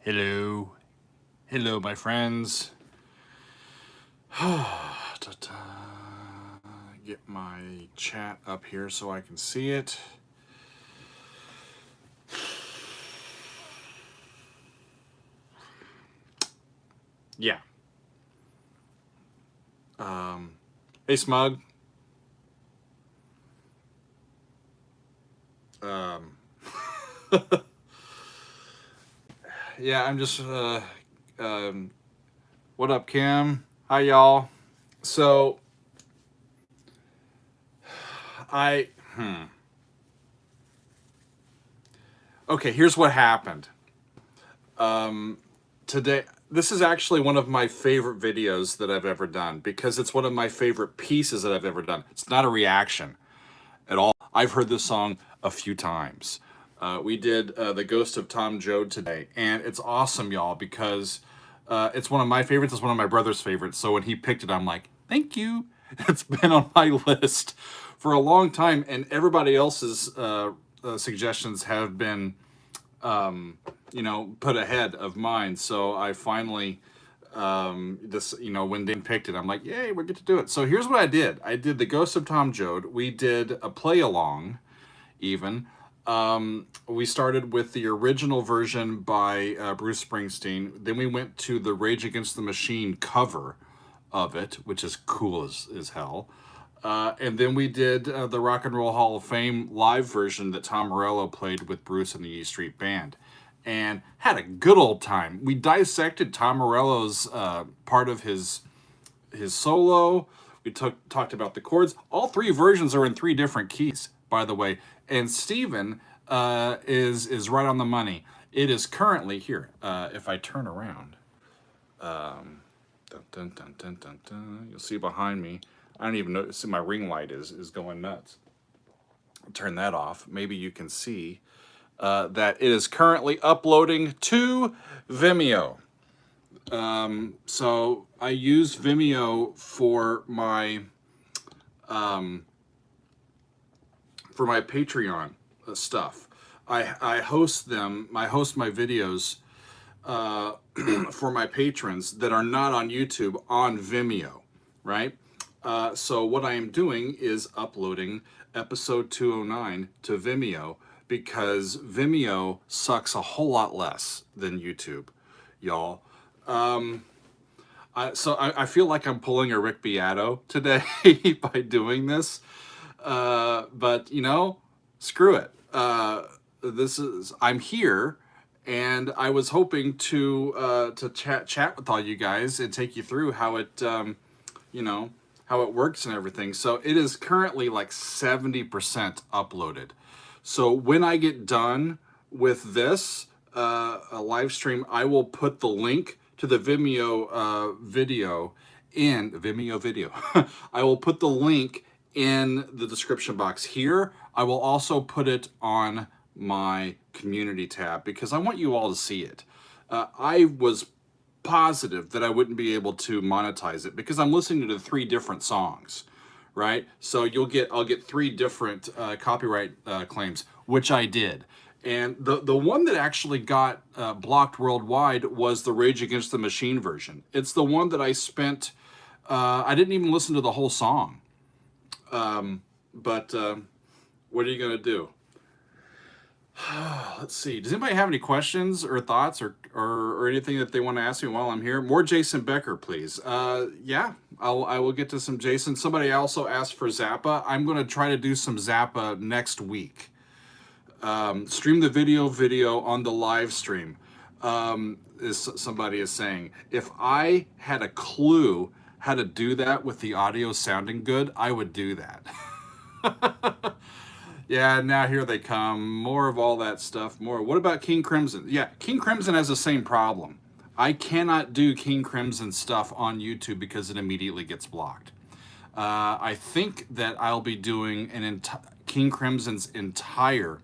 Hello. Hello, my friends. Get my chat up here so I can see it. Yeah. Hey, Smug. Yeah, I'm just, what up, Kim? Hi, y'all. So, okay, here's what happened. Today, this is actually one of my favorite videos that I've ever done because it's one of my favorite pieces that I've ever done. It's not a reaction at all. I've heard this song a few times. We did the Ghost of Tom Joad today, and it's awesome, y'all, because it's one of my favorites. It's one of my brother's favorites. So when he picked it, I'm like, thank you. It's been on my list for a long time, and everybody else's suggestions have been, put ahead of mine. So I finally, when Dan picked it, I'm like, yay, we get to do it. So here's what I did. I did the Ghost of Tom Joad. We did a play along, even. We started with the original version by Bruce Springsteen. Then we went to the Rage Against the Machine cover of it, which is cool as hell. And then we did the Rock and Roll Hall of Fame live version that Tom Morello played with Bruce and the E Street Band, and had a good old time. We dissected Tom Morello's part of his solo. We talked about the chords. All three versions are in three different keys, by the way. And Steven is right on the money. It is currently here. If I turn around, dun, dun, dun, dun, dun, dun, you'll see behind me. I don't even know. See, my ring light is going nuts. I'll turn that off. Maybe you can see that it is currently uploading to Vimeo. So I use Vimeo for my Patreon stuff. I host them. I host my videos for my patrons that are not on YouTube on Vimeo, right? So what I am doing is uploading episode 209 to Vimeo because Vimeo sucks a whole lot less than YouTube, y'all. I feel like I'm pulling a Rick Beato today by doing this, but screw it. I'm here, and I was hoping to chat with all you guys and take you through how it how it works and everything. So it is currently like 70% uploaded. So when I get done with this a live stream, I will put the link to the Vimeo video in Vimeo video. I will put the link in the description box here. I will also put it on my community tab because I want you all to see it. I was positive that I wouldn't be able to monetize it because I'm listening to three different songs, right? So I'll get three different copyright claims, which I did. And the one that actually got blocked worldwide was the Rage Against the Machine version. It's the one that I spent, I didn't even listen to the whole song. But what are you going to do? Let's see. Does anybody have any questions or thoughts or anything that they want to ask me while I'm here? More Jason Becker, please. Yeah, I will get to some Jason. Somebody also asked for Zappa. I'm going to try to do some Zappa next week. Stream the video on the live stream. Somebody is saying, if I had a clue how to do that with the audio sounding good, I would do that. Yeah, now here they come. More of all that stuff. More. What about King Crimson? Yeah, King Crimson has the same problem. I cannot do King Crimson stuff on YouTube because it immediately gets blocked. I think that I'll be doing King Crimson's entire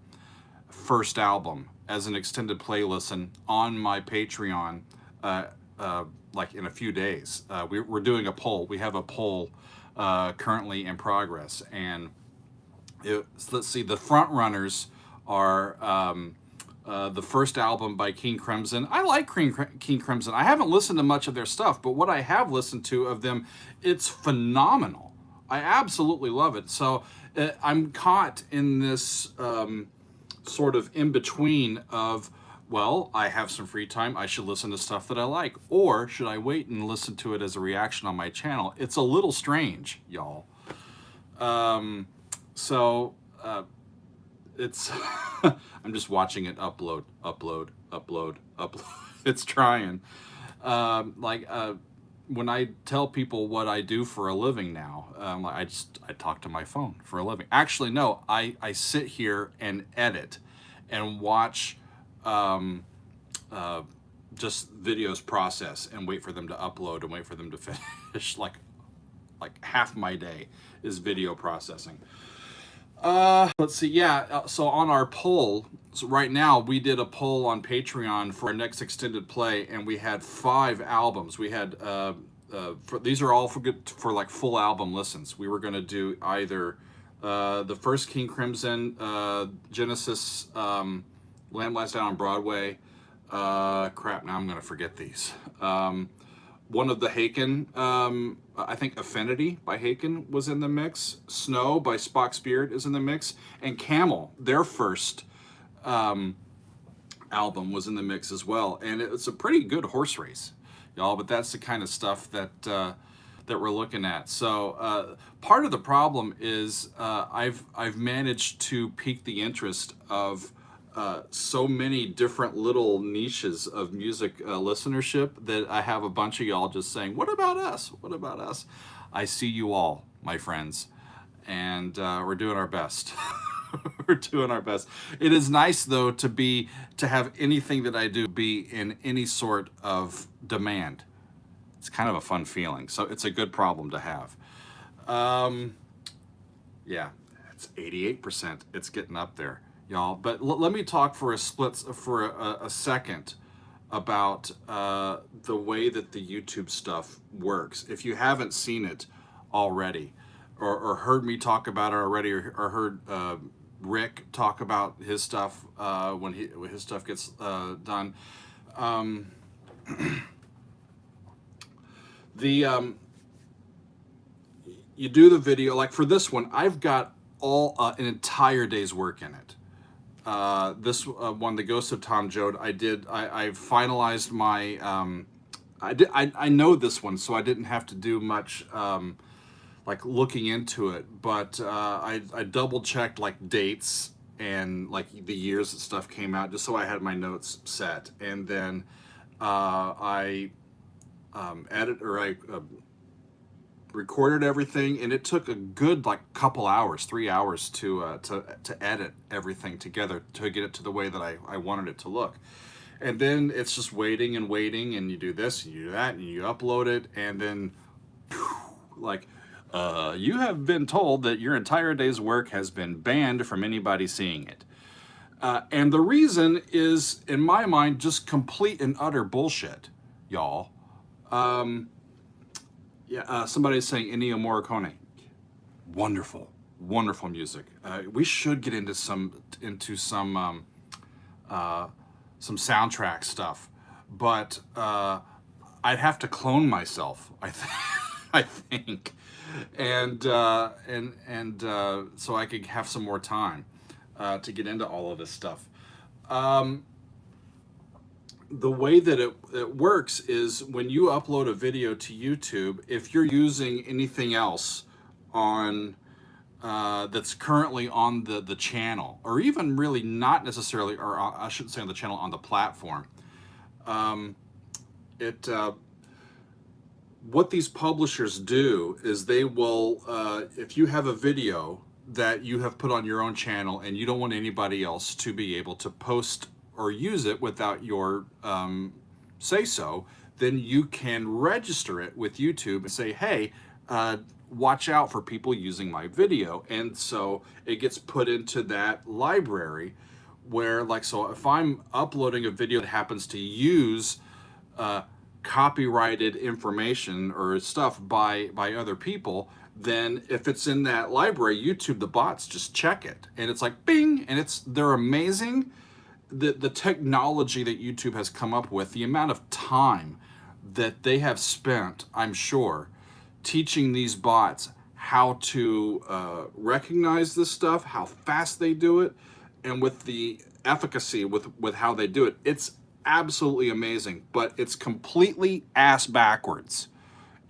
first album as an extended play listen on my Patreon, like in a few days. We're doing a poll. We have a poll currently in progress, and let's see. The front runners are the first album by King Crimson. I like King Crimson. I haven't listened to much of their stuff, but what I have listened to of them, it's phenomenal. I absolutely love it. So I'm caught in this sort of in between of, well, I have some free time, I should listen to stuff that I like, or should I wait and listen to it as a reaction on my channel? It's a little strange, y'all. So it's I'm just watching it upload. It's trying. When I tell people what I do for a living now, I talk to my phone for a living. Actually, no, I sit here and edit and watch just videos process and wait for them to upload and wait for them to finish. Like half my day is video processing. Let's see. Yeah. So on our poll, so right now we did a poll on Patreon for our next extended play, and we had 5 albums. We had these are all for like full album listens. We were going to do either the first King Crimson, Genesis, Lamb Lies Down on Broadway. Crap. Now I'm going to forget these. One of the Haken, I think Affinity by Haken was in the mix. Snow by Spock's Beard is in the mix. And Camel, their first album, was in the mix as well. And it's a pretty good horse race, y'all, but that's the kind of stuff that that we're looking at. So part of the problem is I've managed to pique the interest of so many different little niches of music listenership that I have a bunch of y'all just saying, what about us? What about us? I see you all, my friends, and we're doing our best. We're doing our best. It is nice though to have anything that I do be in any sort of demand. It's kind of a fun feeling. So it's a good problem to have. Yeah, it's 88%. It's getting up there, y'all. But let me talk for a second about the way that the YouTube stuff works. If you haven't seen it already, or heard me talk about it already, or heard Rick talk about his stuff when his stuff gets done, you do the video. Like for this one, I've got an entire day's work in it. This one, the Ghost of Tom Joad, I finalized my, I know this one, so I didn't have to do much, like looking into it, but, I double checked like dates and like the years that stuff came out, just so I had my notes set. And then, I recorded everything, and it took a good like couple hours, 3 hours to edit everything together to get it to the way that I wanted it to look. And then it's just waiting and waiting, and you do this and you do that and you upload it, and then like you have been told that your entire day's work has been banned from anybody seeing it. And the reason is, in my mind, just complete and utter bullshit, y'all. Somebody's saying Ennio Morricone. Wonderful, wonderful music. We should get into some soundtrack stuff, but I'd have to clone myself, I think, and so I could have some more time to get into all of this stuff. The way that it works is when you upload a video to YouTube, if you're using anything else on that's currently on the channel, or even really not necessarily, or I shouldn't say on the channel, on the platform, what these publishers do is they will, if you have a video that you have put on your own channel and you don't want anybody else to be able to post or use it without your say-so, then you can register it with YouTube and say, hey, watch out for people using my video. And so it gets put into that library where, like, so if I'm uploading a video that happens to use copyrighted information or stuff by other people, then if it's in that library, YouTube, the bots just check it. And it's like, bing, and they're amazing. the technology that YouTube has come up with, the amount of time that they have spent, I'm sure, teaching these bots how to recognize this stuff, how fast they do it, and with the efficacy with how they do it, it's absolutely amazing. But it's completely ass backwards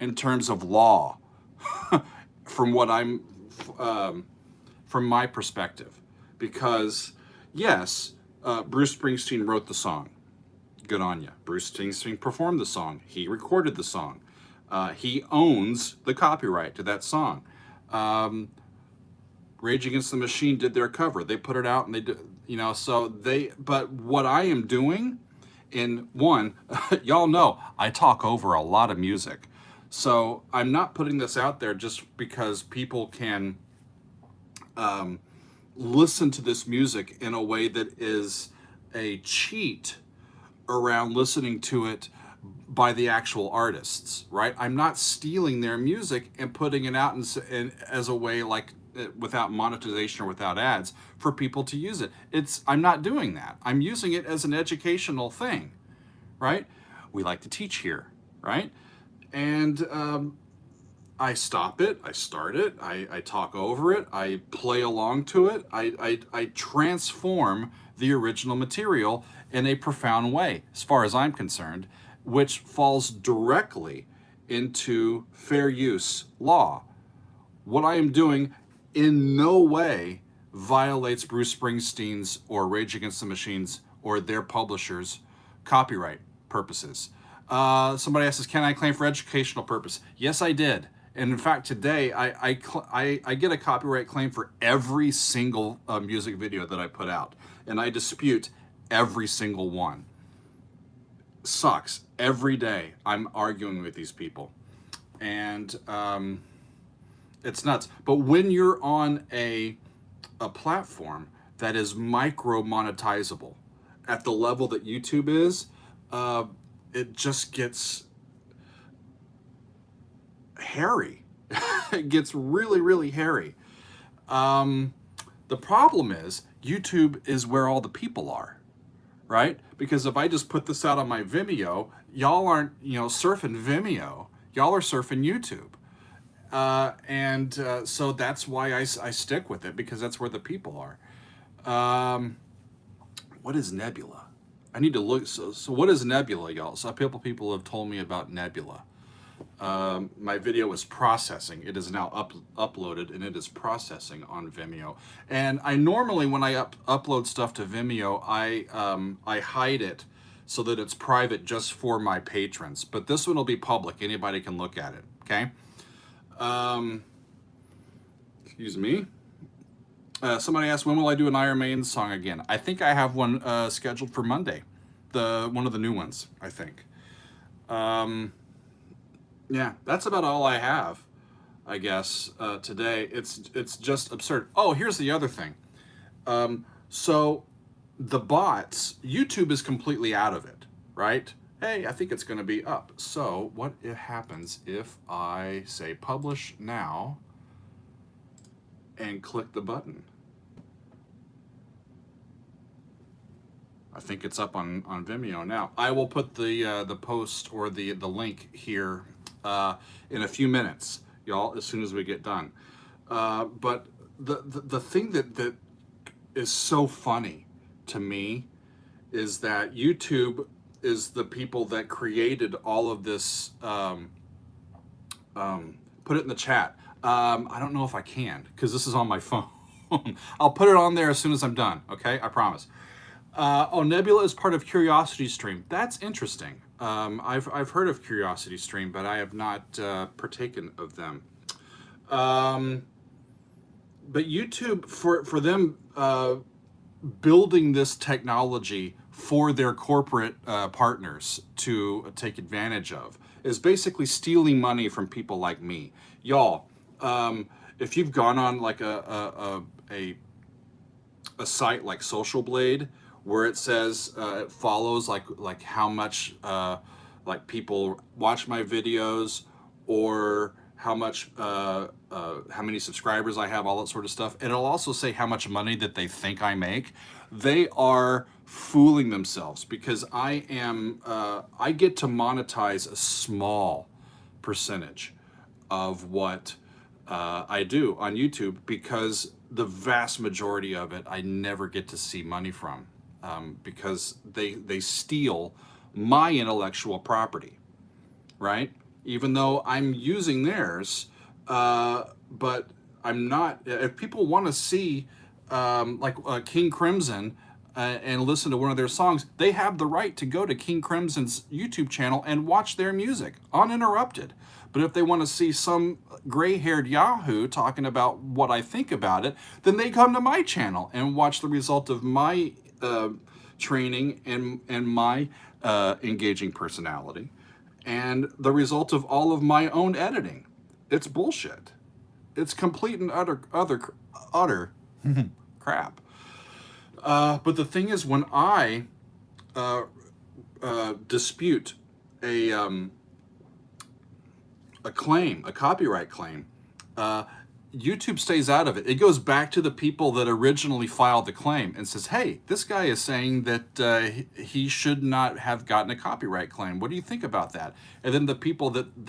in terms of law, from what from my perspective, because yes, Bruce Springsteen wrote the song. Good on you. Bruce Springsteen performed the song. He recorded the song. He owns the copyright to that song. Rage Against the Machine did their cover. They put it out, and they did, so they. But what I am doing, in one, y'all know I talk over a lot of music, so I'm not putting this out there just because people can listen to this music in a way that is a cheat around listening to it by the actual artists, right? I'm not stealing their music and putting it out in as a way, like, without monetization or without ads, for people to use it. I'm not doing that. I'm using it as an educational thing, right? We like to teach here, right? And I stop it, I start it, I talk over it, I play along to it, I transform the original material in a profound way, as far as I'm concerned, which falls directly into fair use law. What I am doing in no way violates Bruce Springsteen's or Rage Against the Machine's or their publishers' copyright purposes. Somebody asks, can I claim for educational purpose? Yes, I did. And in fact, today I get a copyright claim for every single music video that I put out, and I dispute every single one. Sucks. Every day I'm arguing with these people, and it's nuts. But when you're on a platform that is micro monetizable at the level that YouTube is, it just gets hairy. It gets really, really hairy. The problem is YouTube is where all the people are, right? Because if I just put this out on my Vimeo, y'all aren't, surfing Vimeo. Y'all are surfing YouTube. So that's why I stick with it, because that's where the people are. What is Nebula? I need to look. So what is Nebula, y'all? So people have told me about Nebula. My video is processing. It is now uploaded, and it is processing on Vimeo. And I normally, when I upload stuff to Vimeo, I hide it so that it's private just for my patrons. But this one will be public. Anybody can look at it. Okay. Excuse me. Somebody asked, when will I do an Iron Maiden song again? I think I have one scheduled for Monday. One of the new ones, I think. Yeah, that's about all I have, I guess, today. It's just absurd. Oh, here's the other thing. So the bots, YouTube is completely out of it, right? Hey, I think it's going to be up. So what happens if I say publish now and click the button? I think it's up on Vimeo now. I will put the post or the link here in a few minutes, y'all, as soon as we get done. But the thing that is so funny to me is that YouTube is the people that created all of this. Put it in the chat. I don't know if I can, because this is on my phone. I'll put it on there as soon as I'm done, okay? I promise. Nebula is part of Curiosity Stream. That's interesting. I've heard of Curiosity Stream, but I have not partaken of them. But YouTube, for them building this technology for their corporate partners to take advantage of, is basically stealing money from people like me. Y'all, if you've gone on like a site like Social Blade, where it says it follows like how much like people watch my videos, or how much, how many subscribers I have, all that sort of stuff. And it'll also say how much money that they think I make. They are fooling themselves, because I am, I get to monetize a small percentage of what I do on YouTube, because the vast majority of it I never get to see money from, because they steal my intellectual property, right? Even though I'm using theirs, but I'm not. If people want to see King Crimson and listen to one of their songs, they have the right to go to King Crimson's YouTube channel and watch their music uninterrupted. But if they want to see some gray-haired Yahoo talking about what I think about it, then they come to my channel and watch the result of my training and my engaging personality, and the result of all of my own editing. It's bullshit. It's complete and utter crap. But the thing is, when I dispute a claim, a copyright claim, YouTube stays out of it. It goes back to the people that originally filed the claim and says, hey, this guy is saying that he should not have gotten a copyright claim. What do you think about that? And then the people that